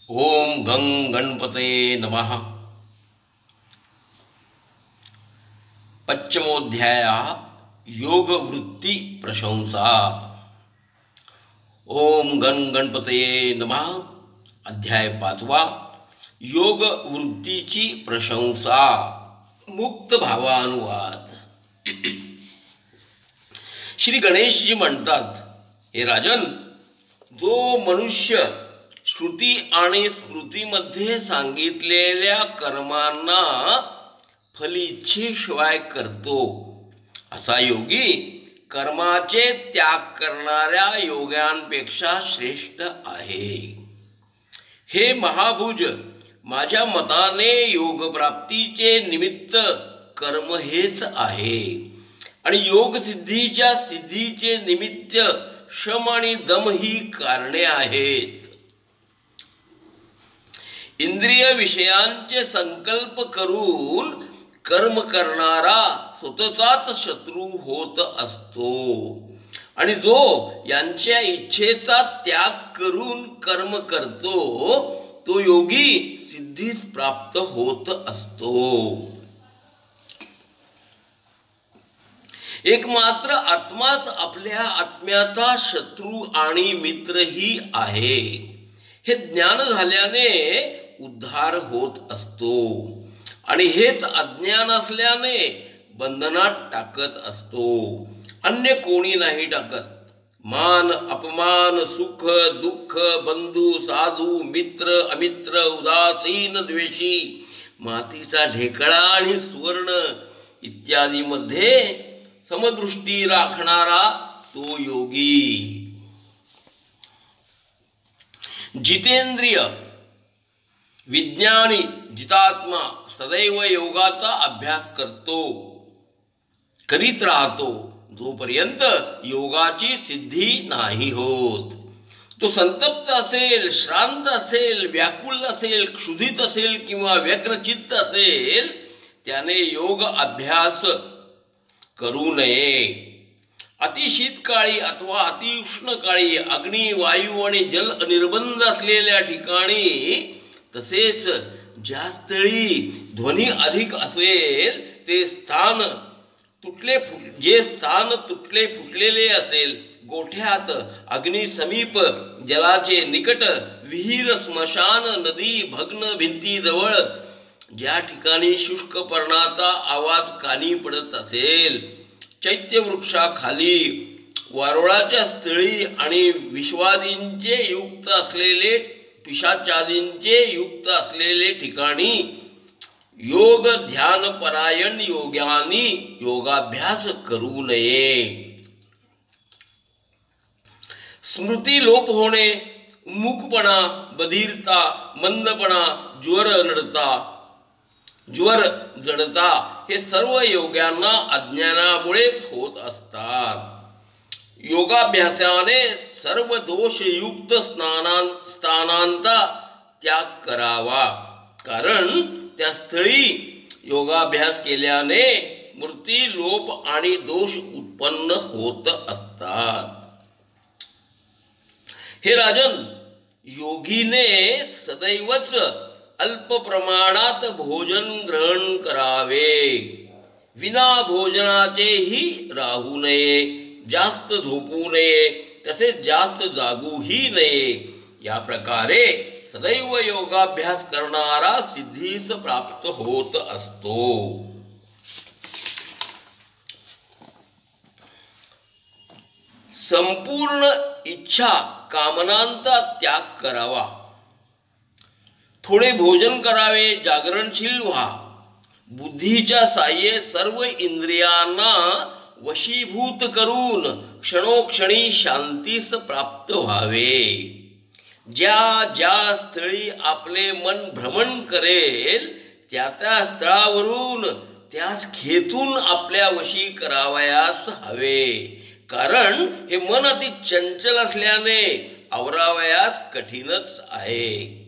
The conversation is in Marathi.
ओम गं गणपतये नमः। पंचमोध्याय योगवृत्ति प्रशंसा। ओम गं गणपतये नमः। अध्याय 5 योग वृत्तीची प्रशंसा। मुक्त भावानुवाद। श्री गणेशजी म्हणतात, हे राजन, जो मनुष्य श्रुती आणि स्मृतीमध्ये सांगितलेल्या कर्मांना फलिच्छेशिवाय करतो, असा योगी कर्माचे त्याग करणाऱ्या योग्यांपेक्षा श्रेष्ठ आहे। हे महाभुज, माझ्या मताने योगप्राप्तीचे निमित्त कर्म हेच आहे आणि योगसिद्धीच्या सिद्धीचे निमित्त शम आणि दम ही कारणे आहेत। इंद्रिय विषयांचे संकल्प करून कर्म करणारा स्वतःचाच शत्रू होत असतो आणि जो यांच्या इच्छेचा त्याग करून कर्म करतो तो योगी सिद्धीस प्राप्त होत असतो। एकमात्र आत्माच आपल्या आत्म्याचा शत्रू आणि मित्रही आहे। हे ज्ञान झाल्याने उद्धार होत असतो आणि हेच अज्ञान असल्याने बंधनात टाकत असतो, अन्य कोणी नाही टाकत। मान अपमान सुख दुःख बंधू साधू मित्र अमित्र उदासीन द्वेषी मातीचा ढेकळा आणि सुवर्ण इत्यादी मध्ये समदृष्टी राखणारा तो योगी। जितेंद्रिय विज्ञानी जितात्मा सदैव योगाचा अभ्यास करीत राहतो जोपर्यंत योगाची सिद्धी नाही होत। तो संतप्त असेल, श्रांत असेल, व्याकुल असेल, क्षुधित असेल किंवा व्यग्रचित्त असेल, त्याने योग अभ्यास करू नये। अतिशीतकाळी अथवा अतिउष्ण काळी अग्नी वायू आणि जल निर्बंध असलेल्या ठिकाणी, तसेच ज्या स्थळी ध्वनी अधिक असेल जे स्थान तुटले फुटलेले असेल, गोठ्यात, अग्नी समीप, जलाचे निकट, विहीर, स्मशान, नदी, भग्न भिंतीजवळ, ज्या ठिकाणी शुष्कपर्णाचा आवाज कानी पडत असेल, चैत्यवृक्षाखाली, वारुळाच्या स्थळी आणि विश्वादींचे युक्त असलेले पिशाचादींचे युक्त असलेले ठिकाणी योग ध्यान परायण योग्यांनी योगाभ्यास करू नये। स्मृती लोप होणे, मूकपणा, बधिरता, मंदपणा, ज्वर जडता हे सर्व योग्यांना अज्ञानामुळेच होत असतात। योगाभ्यासाने सर्व दोषयुक्त स्थानांचा त्याग करावा, कारण त्या स्थळी योगाभ्यास केल्याने स्मृती लोप आणि दोष उत्पन्न होत असतात। हे राजन, योगीने सदैवच अल्प प्रमाणात भोजन ग्रहण करावे, विना भोजनाचेही राहू नये, जास्त झोपू नये, तसेच जास्त जागूही नये। या प्रकारे सदैव योगाभ्यास करणारा सिद्धीस प्राप्त होत असतो। संपूर्ण इच्छा कामनांचा त्याग करावा, थोडे भोजन करावे, जागरणशील व्हा, बुद्धीच्या साह्ये सर्व इंद्रियांना वशीभूत करून क्षणोक्षणी शांतीस प्राप्त व्हावे। ज्या ज्या स्थळी आपले मन भ्रमण करेल त्या त्या स्थळावरून त्यास खेचून आपल्या वशी करावयास हवे, कारण हे मन अति चंचल असल्याने आवरावयास कठीणच आहे।